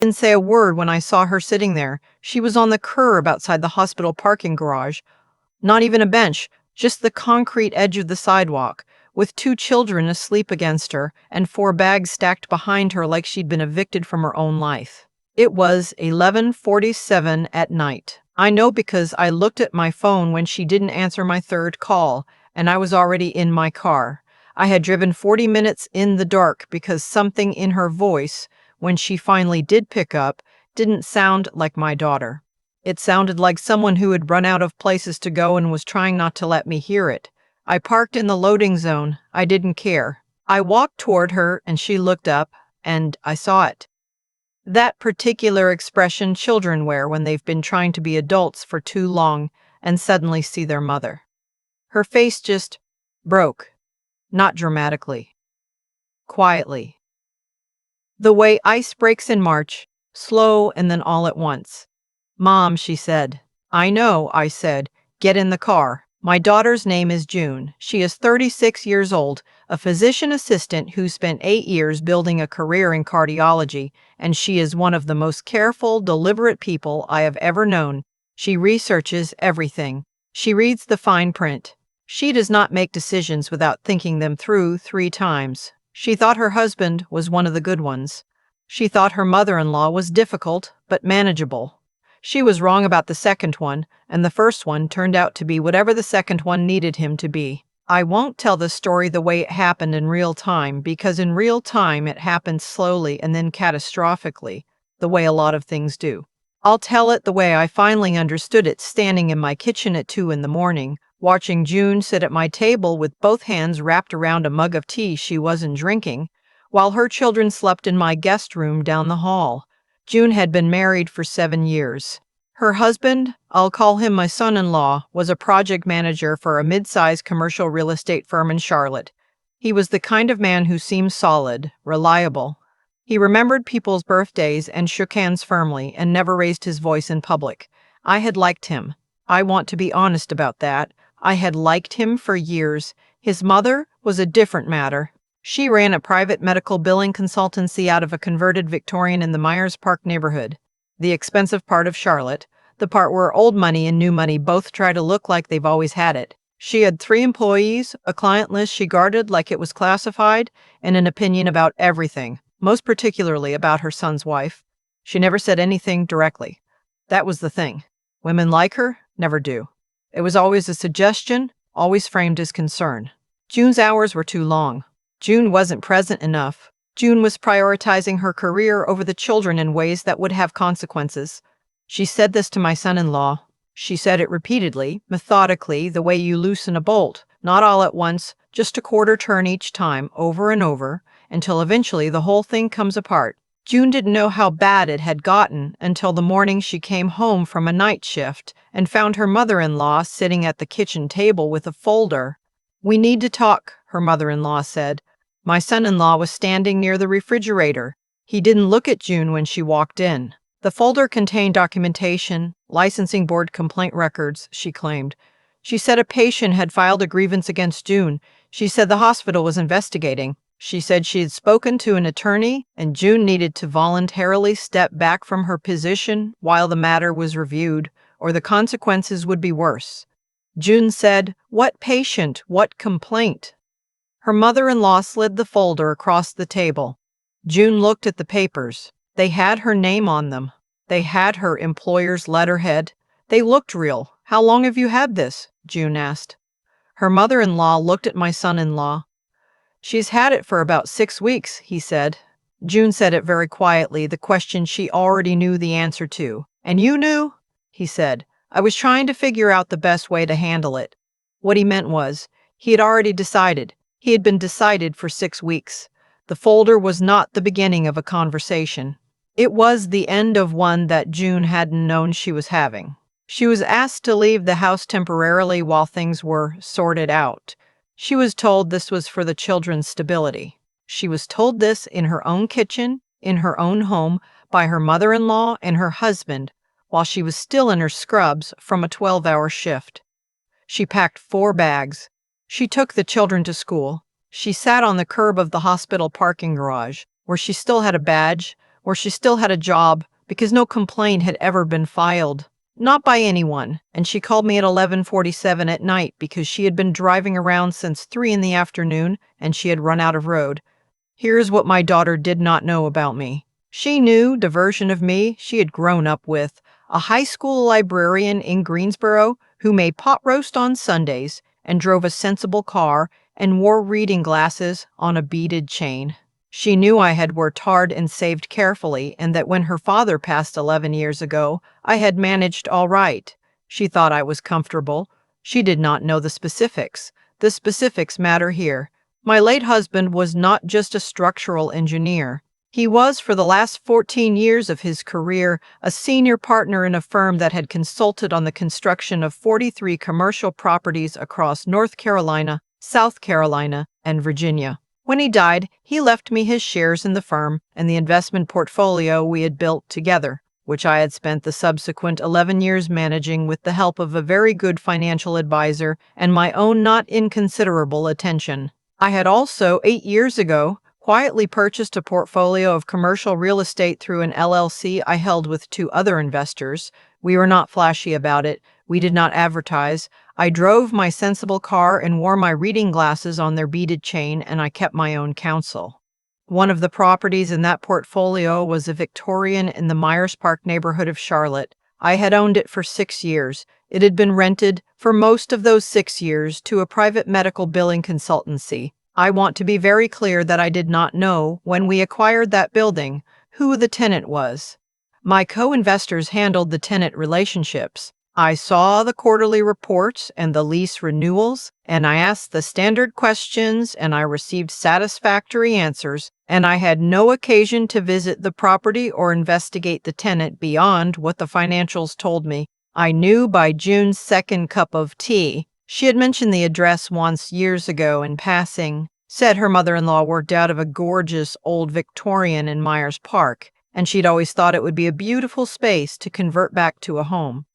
Didn't say a word when I saw her sitting there. She was on the curb outside the hospital parking garage. Not even a bench, just the concrete edge of the sidewalk, with 2 children asleep against her and 4 bags stacked behind her like she'd been evicted from her own life. It was 11:47 at night. I know because I looked at my phone when she didn't answer my third call, and I was already in my car. I had driven 40 minutes in the dark because something in her voice, when she finally did pick up, didn't sound like my daughter. It sounded like someone who had run out of places to go and was trying not to let me hear it. I parked in the loading zone. I didn't care. I walked toward her and she looked up, and I saw it. That particular expression children wear when they've been trying to be adults for too long and suddenly see their mother. Her face just broke. Not dramatically. Quietly. The way ice breaks in March, slow and then all at once. "Mom," she said. "I know," I said. "Get in the car." My daughter's name is June. She is 36 years old, a physician assistant who spent 8 years building a career in cardiology, and she is one of the most careful, deliberate people I have ever known. She researches everything. She reads the fine print. She does not make decisions without thinking them through 3 times. She thought her husband was one of the good ones. She thought her mother-in-law was difficult, but manageable. She was wrong about the second one, and the first one turned out to be whatever the second one needed him to be. I won't tell the story the way it happened in real time, because in real time it happened slowly and then catastrophically, the way a lot of things do. I'll tell it the way I finally understood it, standing in my kitchen at 2 in the morning, watching June sit at my table with both hands wrapped around a mug of tea she wasn't drinking, while her children slept in my guest room down the hall. June had been married for 7 years. Her husband, I'll call him my son-in-law, was a project manager for a mid-sized commercial real estate firm in Charlotte. He was the kind of man who seemed solid, reliable. He remembered people's birthdays and shook hands firmly and never raised his voice in public. I had liked him. I want to be honest about that. I had liked him for years. His mother was a different matter. She ran a private medical billing consultancy out of a converted Victorian in the Myers Park neighborhood, the expensive part of Charlotte, the part where old money and new money both try to look like they've always had it. She had 3 employees, a client list she guarded like it was classified, and an opinion about everything, most particularly about her son's wife. She never said anything directly. That was the thing. Women like her never do. It was always a suggestion, always framed as concern. June's hours were too long. June wasn't present enough. June was prioritizing her career over the children in ways that would have consequences. She said this to my son-in-law. She said it repeatedly, methodically, the way you loosen a bolt, not all at once, just a quarter turn each time, over and over, until eventually the whole thing comes apart. June didn't know how bad it had gotten until the morning she came home from a night shift and found her mother-in-law sitting at the kitchen table with a folder. "We need to talk," her mother-in-law said. My son-in-law was standing near the refrigerator. He didn't look at June when she walked in. The folder contained documentation, licensing board complaint records, she claimed. She said a patient had filed a grievance against June. She said the hospital was investigating. She said she had spoken to an attorney and June needed to voluntarily step back from her position while the matter was reviewed, or the consequences would be worse. June said, "What patient? What complaint?" Her mother-in-law slid the folder across the table. June looked at the papers. They had her name on them. They had her employer's letterhead. They looked real. "How long have you had this?" June asked. Her mother-in-law looked at my son-in-law. "She's had it for about 6 weeks, he said. June said it very quietly, the question she already knew the answer to. "And you knew?" he said. "I was trying to figure out the best way to handle it." What he meant was, he had already decided. He had been decided for 6 weeks. The folder was not the beginning of a conversation. It was the end of one that June hadn't known she was having. She was asked to leave the house temporarily while things were sorted out. She was told this was for the children's stability. She was told this in her own kitchen, in her own home, by her mother-in-law and her husband, while she was still in her scrubs from a 12-hour shift. She packed 4 bags. She took the children to school. She sat on the curb of the hospital parking garage, where she still had a badge, where she still had a job because no complaint had ever been filed. Not by anyone, and she called me at 11:47 at night because she had been driving around since 3 in the afternoon and she had run out of road. Here's what my daughter did not know about me. She knew the version of me she had grown up with, a high school librarian in Greensboro who made pot roast on Sundays and drove a sensible car and wore reading glasses on a beaded chain. She knew I had worked hard and saved carefully, and that when her father passed 11 years ago, I had managed all right. She thought I was comfortable. She did not know the specifics. The specifics matter here. My late husband was not just a structural engineer. He was, for the last 14 years of his career, a senior partner in a firm that had consulted on the construction of 43 commercial properties across North Carolina, South Carolina, and Virginia. When he died, he left me his shares in the firm and the investment portfolio we had built together, which I had spent the subsequent 11 years managing with the help of a very good financial advisor and my own not inconsiderable attention. I had also, 8 years ago, quietly purchased a portfolio of commercial real estate through an LLC I held with 2 other investors. We were not flashy about it. We did not advertise. I drove my sensible car and wore my reading glasses on their beaded chain, and I kept my own counsel. One of the properties in that portfolio was a Victorian in the Myers Park neighborhood of Charlotte. I had owned it for 6 years. It had been rented for most of those 6 years to a private medical billing consultancy. I want to be very clear that I did not know, when we acquired that building, who the tenant was. My co-investors handled the tenant relationships. I saw the quarterly reports and the lease renewals, and I asked the standard questions, and I received satisfactory answers, and I had no occasion to visit the property or investigate the tenant beyond what the financials told me. I knew by June's second cup of tea. She had mentioned the address once years ago in passing, said her mother-in-law worked out of a gorgeous old Victorian in Myers Park, and she'd always thought it would be a beautiful space to convert back to a home.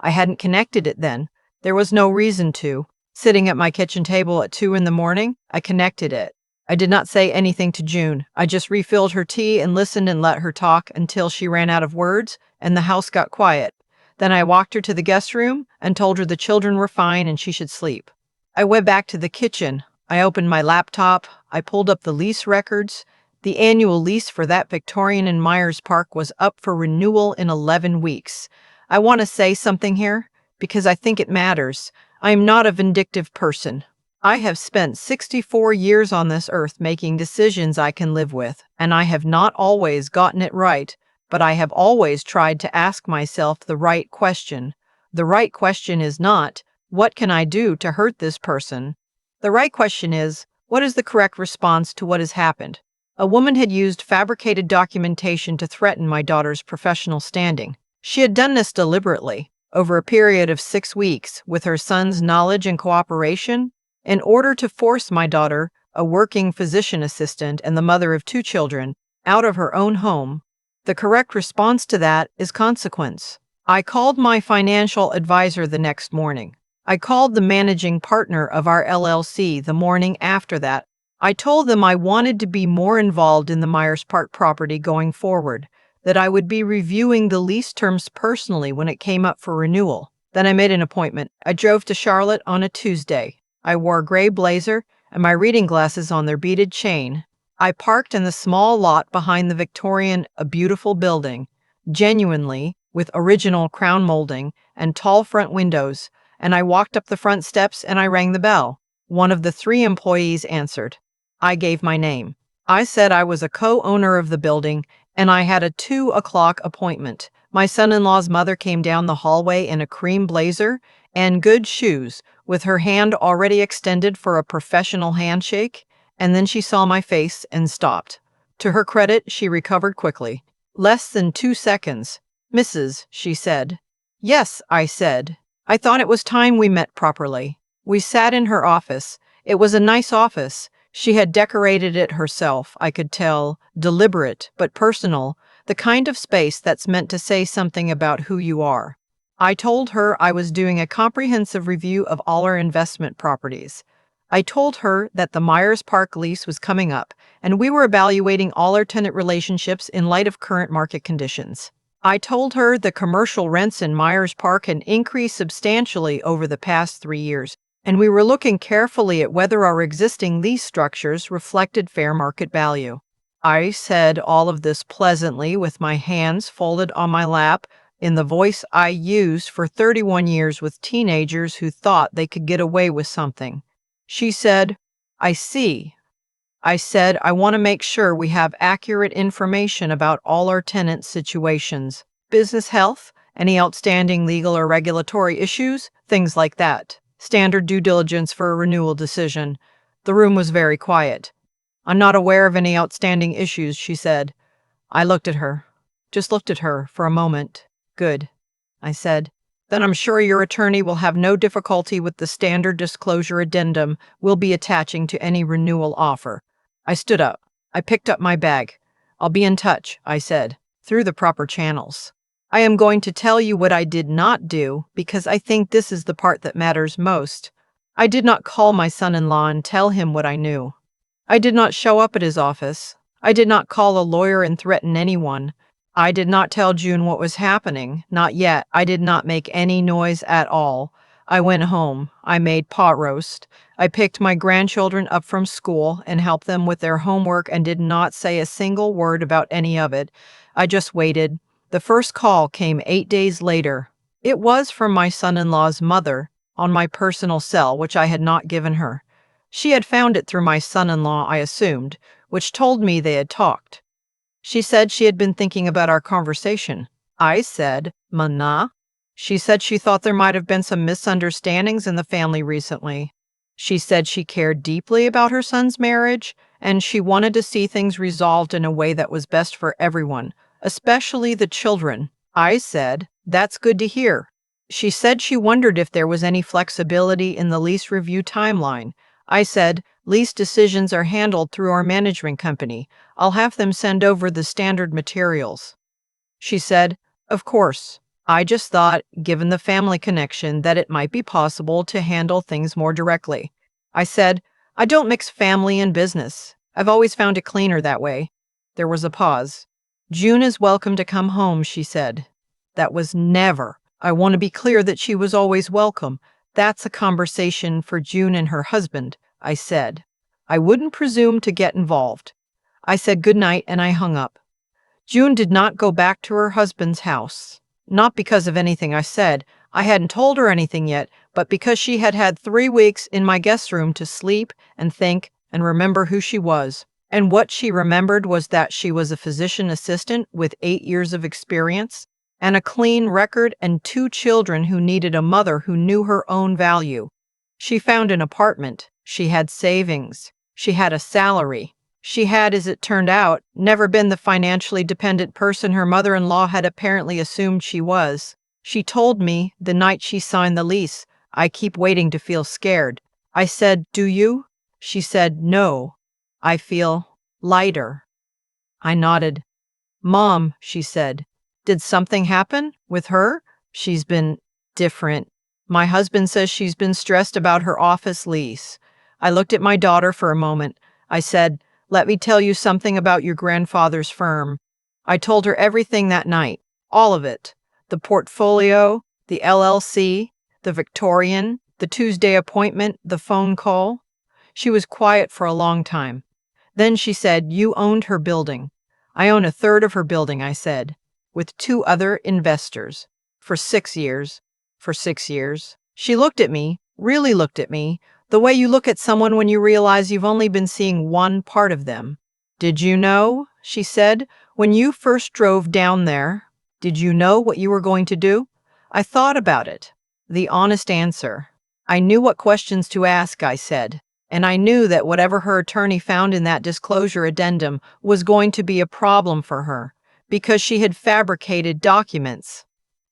I hadn't connected it then. There was no reason to. Sitting at my kitchen table at 2 in the morning, I connected it. I did not say anything to June. I just refilled her tea and listened and let her talk until she ran out of words and the house got quiet. Then I walked her to the guest room and told her the children were fine and she should sleep. I went back to the kitchen. I opened my laptop. I pulled up the lease records. The annual lease for that Victorian in Myers Park was up for renewal in 11 weeks. I want to say something here because I think it matters. I am not a vindictive person. I have spent 64 years on this earth making decisions I can live with, and I have not always gotten it right. But I have always tried to ask myself the right question. The right question is not, what can I do to hurt this person? The right question is, what is the correct response to what has happened? A woman had used fabricated documentation to threaten my daughter's professional standing. She had done this deliberately, over a period of 6 weeks, with her son's knowledge and cooperation, in order to force my daughter, a working physician assistant and the mother of 2 children, out of her own home. The correct response to that is consequence. I called my financial advisor the next morning. I called the managing partner of our LLC the morning after that. I told them I wanted to be more involved in the Myers Park property going forward, that I would be reviewing the lease terms personally when it came up for renewal. Then I made an appointment. I drove to Charlotte on a Tuesday. I wore a gray blazer and my reading glasses on their beaded chain. I parked in the small lot behind the Victorian, a beautiful building, genuinely, with original crown molding and tall front windows, and I walked up the front steps and I rang the bell. One of the 3 employees answered. I gave my name. I said I was a co-owner of the building and I had a 2 o'clock appointment. My son-in-law's mother came down the hallway in a cream blazer and good shoes, with her hand already extended for a professional handshake. And then she saw my face and stopped. To her credit, she recovered quickly. Less than 2 seconds. Mrs., she said. Yes, I said. I thought it was time we met properly. We sat in her office. It was a nice office. She had decorated it herself, I could tell, deliberate but personal, the kind of space that's meant to say something about who you are. I told her I was doing a comprehensive review of all our investment properties. I told her that the Myers Park lease was coming up, and we were evaluating all our tenant relationships in light of current market conditions. I told her the commercial rents in Myers Park had increased substantially over the past 3 years, and we were looking carefully at whether our existing lease structures reflected fair market value. I said all of this pleasantly with my hands folded on my lap, in the voice I used for 31 years with teenagers who thought they could get away with something. She said, I see. I said, I want to make sure we have accurate information about all our tenant situations, business health, any outstanding legal or regulatory issues, things like that. Standard due diligence for a renewal decision. The room was very quiet. I'm not aware of any outstanding issues, she said. I looked at her. Just looked at her for a moment. Good, I said. Then I'm sure your attorney will have no difficulty with the standard disclosure addendum we'll be attaching to any renewal offer. I stood up. I picked up my bag. I'll be in touch, I said, through the proper channels. I am going to tell you what I did not do because I think this is the part that matters most. I did not call my son-in-law and tell him what I knew. I did not show up at his office. I did not call a lawyer and threaten anyone. I did not tell June what was happening. Not yet. I did not make any noise at all. I went home. I made pot roast. I picked my grandchildren up from school and helped them with their homework and did not say a single word about any of it. I just waited. The first call came 8 days later. It was from my son-in-law's mother on my personal cell, which I had not given her. She had found it through my son-in-law, I assumed, which told me they had talked. She said she had been thinking about our conversation. I said, Mana? She said she thought there might have been some misunderstandings in the family recently. She said she cared deeply about her son's marriage, and she wanted to see things resolved in a way that was best for everyone, especially the children. I said, that's good to hear. She said she wondered if there was any flexibility in the lease review timeline. I said, lease decisions are handled through our management company. I'll have them send over the standard materials. She said, of course. I just thought, given the family connection, that it might be possible to handle things more directly. I said, I don't mix family and business. I've always found it cleaner that way. There was a pause. June is welcome to come home, she said. That was never. I want to be clear that she was always welcome. That's a conversation for June and her husband, I said. I wouldn't presume to get involved. I said goodnight and I hung up. June did not go back to her husband's house. Not because of anything I said. I hadn't told her anything yet, but because she had had 3 weeks in my guest room to sleep and think and remember who she was. And what she remembered was that she was a physician assistant with 8 years of experience and a clean record and 2 children who needed a mother who knew her own value. She found an apartment. She had savings. She had a salary. She had, as it turned out, never been the financially dependent person her mother-in-law had apparently assumed she was. She told me the night she signed the lease, I keep waiting to feel scared. I said, do you? She said, no. I feel lighter. I nodded. Mom, she said, did something happen with her? She's been different. My husband says she's been stressed about her office lease. I looked at my daughter for a moment. I said, let me tell you something about your grandfather's firm. I told her everything that night, all of it. The portfolio, the LLC, the Victorian, the Tuesday appointment, the phone call. She was quiet for a long time. Then she said, you owned her building. I own 1/3 of her building, I said, with 2 other investors. For 6 years. For 6 years. She looked at me, really looked at me, the way you look at someone when you realize you've only been seeing one part of them. Did you know, she said, when you first drove down there, did you know what you were going to do? I thought about it. The honest answer. I knew what questions to ask, I said, and I knew that whatever her attorney found in that disclosure addendum was going to be a problem for her, because she had fabricated documents.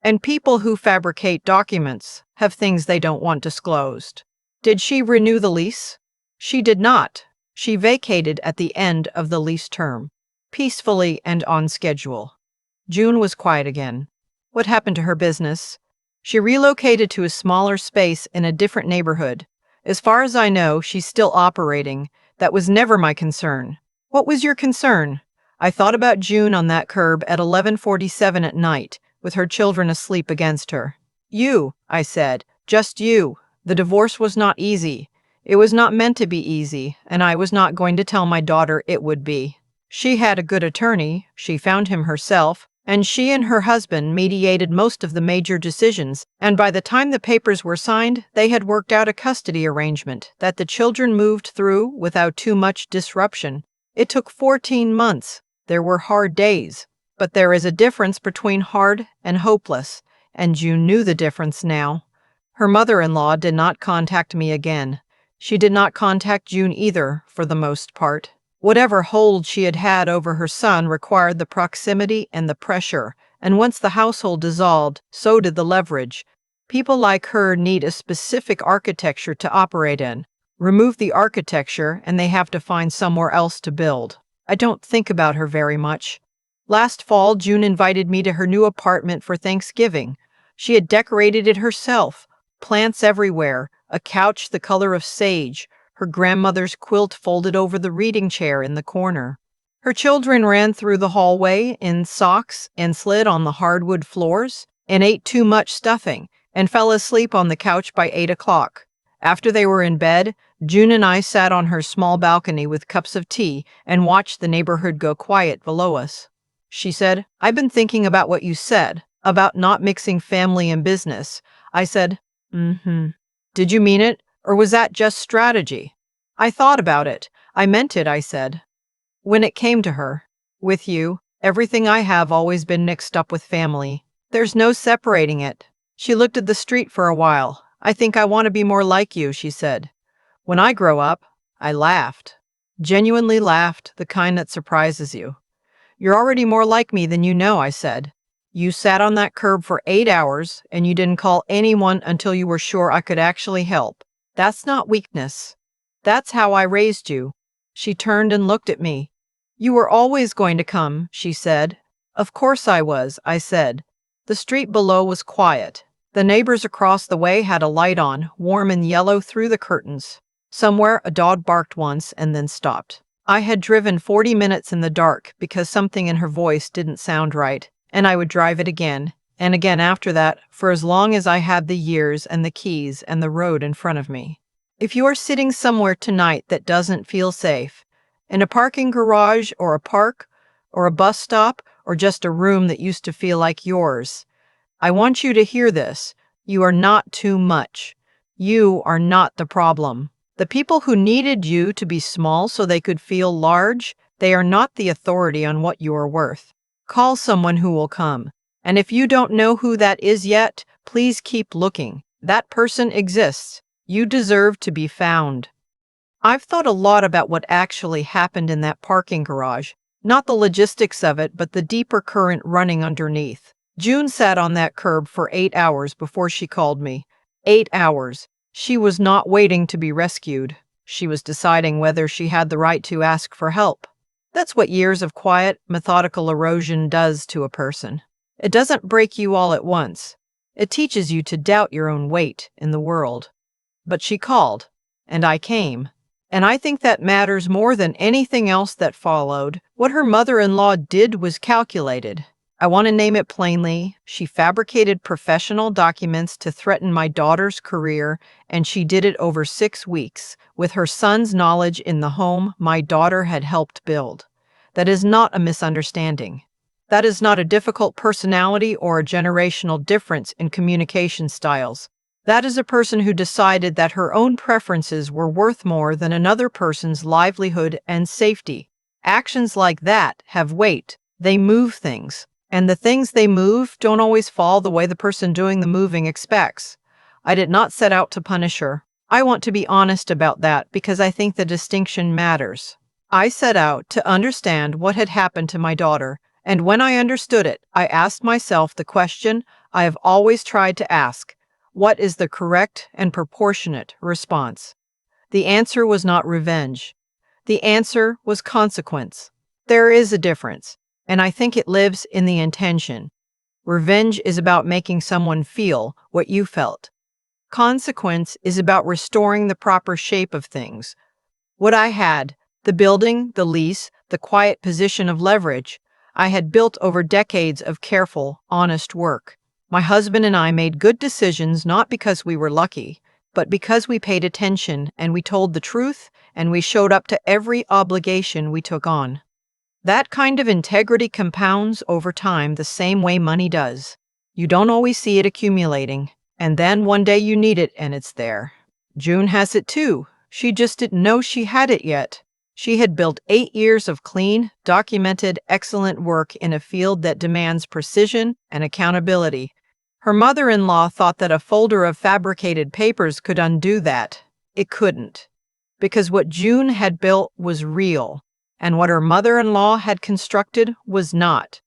And people who fabricate documents have things they don't want disclosed. Did she renew the lease? She did not. She vacated at the end of the lease term, peacefully and on schedule. June was quiet again. What happened to her business? She relocated to a smaller space in a different neighborhood. As far as I know, she's still operating. That was never my concern. What was your concern? I thought about June on that curb at 11:47 at night, with her children asleep against her. You, I said, just you. The divorce was not easy. It was not meant to be easy, and I was not going to tell my daughter it would be. She had a good attorney, she found him herself, and she and her husband mediated most of the major decisions, and by the time the papers were signed, they had worked out a custody arrangement that the children moved through without too much disruption. It took 14 months. There were hard days, but there is a difference between hard and hopeless, and June knew the difference now. Her mother-in-law did not contact me again. She did not contact June either, for the most part. Whatever hold she had had over her son required the proximity and the pressure, and once the household dissolved, so did the leverage. People like her need a specific architecture to operate in. Remove the architecture, and they have to find somewhere else to build. I don't think about her very much. Last fall, June invited me to her new apartment for Thanksgiving. She had decorated it herself. Plants everywhere, a couch the color of sage, her grandmother's quilt folded over the reading chair in the corner. Her children ran through the hallway in socks and slid on the hardwood floors and ate too much stuffing and fell asleep on the couch by 8 o'clock. After they were in bed, June and I sat on her small balcony with cups of tea and watched the neighborhood go quiet below us. She said, "I've been thinking about what you said, about not mixing family and business." I said, "Mm-hmm. Did you mean it? Or was that just strategy?" "I thought about it. I meant it," I said. "When it came to her. With you, everything I have always been mixed up with family. There's no separating it." She looked at the street for a while. "I think I want to be more like you," she said. "When I grow up." I laughed. Genuinely laughed, the kind that surprises you. "You're already more like me than you know," I said. "You sat on that curb for 8 hours, and you didn't call anyone until you were sure I could actually help. That's not weakness. That's how I raised you." She turned and looked at me. "You were always going to come," she said. "Of course I was," I said. The street below was quiet. The neighbors across the way had a light on, warm and yellow through the curtains. Somewhere a dog barked once and then stopped. I had driven 40 minutes in the dark because something in her voice didn't sound right, and I would drive it again, and again after that, for as long as I had the years and the keys and the road in front of me. If you are sitting somewhere tonight that doesn't feel safe, in a parking garage or a park or a bus stop or just a room that used to feel like yours, I want you to hear this. You are not too much. You are not the problem. The people who needed you to be small so they could feel large, they are not the authority on what you are worth. Call someone who will come. And if you don't know who that is yet, please keep looking. That person exists. You deserve to be found. I've thought a lot about what actually happened in that parking garage. Not the logistics of it, but the deeper current running underneath. June sat on that curb for 8 hours before she called me. 8 hours. She was not waiting to be rescued. She was deciding whether she had the right to ask for help. That's what years of quiet, methodical erosion does to a person. It doesn't break you all at once. It teaches you to doubt your own weight in the world. But she called, and I came. And I think that matters more than anything else that followed. What her mother-in-law did was calculated. I want to name it plainly. She fabricated professional documents to threaten my daughter's career, and she did it over 6 weeks, with her son's knowledge in the home my daughter had helped build. That is not a misunderstanding. That is not a difficult personality or a generational difference in communication styles. That is a person who decided that her own preferences were worth more than another person's livelihood and safety. Actions like that have weight. They move things. And the things they move don't always fall the way the person doing the moving expects. I did not set out to punish her. I want to be honest about that because I think the distinction matters. I set out to understand what had happened to my daughter, and when I understood it, I asked myself the question I have always tried to ask: what is the correct and proportionate response? The answer was not revenge. The answer was consequence. There is a difference. And I think it lives in the intention. Revenge is about making someone feel what you felt. Consequence is about restoring the proper shape of things. What I had, the building, the lease, the quiet position of leverage, I had built over decades of careful, honest work. My husband and I made good decisions not because we were lucky, but because we paid attention and we told the truth and we showed up to every obligation we took on. That kind of integrity compounds over time the same way money does. You don't always see it accumulating, and then one day you need it and it's there. June has it too. She just didn't know she had it yet. She had built 8 years of clean, documented, excellent work in a field that demands precision and accountability. Her mother-in-law thought that a folder of fabricated papers could undo that. It couldn't. Because what June had built was real, and what her mother-in-law had constructed was not.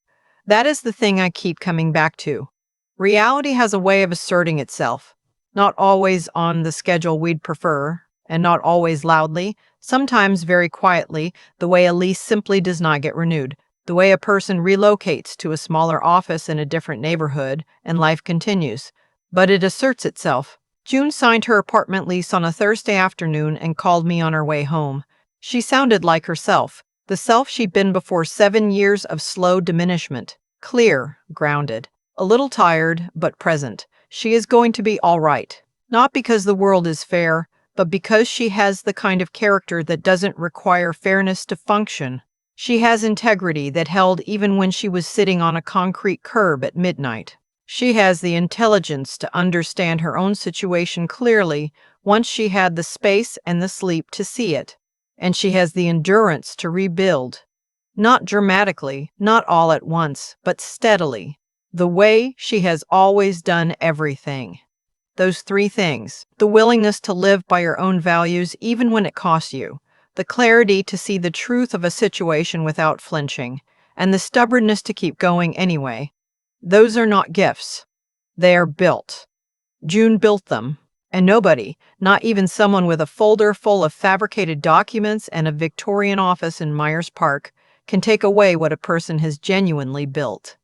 That is the thing I keep coming back to. Reality has a way of asserting itself, not always on the schedule we'd prefer, and not always loudly, sometimes very quietly, the way a lease simply does not get renewed, the way a person relocates to a smaller office in a different neighborhood, and life continues. But it asserts itself. June signed her apartment lease on a Thursday afternoon and called me on her way home. She sounded like herself, the self she'd been before 7 years of slow diminishment, clear, grounded, a little tired, but present. She is going to be all right. Not because the world is fair, but because she has the kind of character that doesn't require fairness to function. She has integrity that held even when she was sitting on a concrete curb at midnight. She has the intelligence to understand her own situation clearly once she had the space and the sleep to see it. And she has the endurance to rebuild. Not dramatically, not all at once, but steadily. The way she has always done everything. Those 3 things: the willingness to live by your own values even when it costs you, the clarity to see the truth of a situation without flinching, and the stubbornness to keep going anyway. Those are not gifts. They are built. June built them, and nobody, not even someone with a folder full of fabricated documents and a Victorian office in Myers Park, can take away what a person has genuinely built.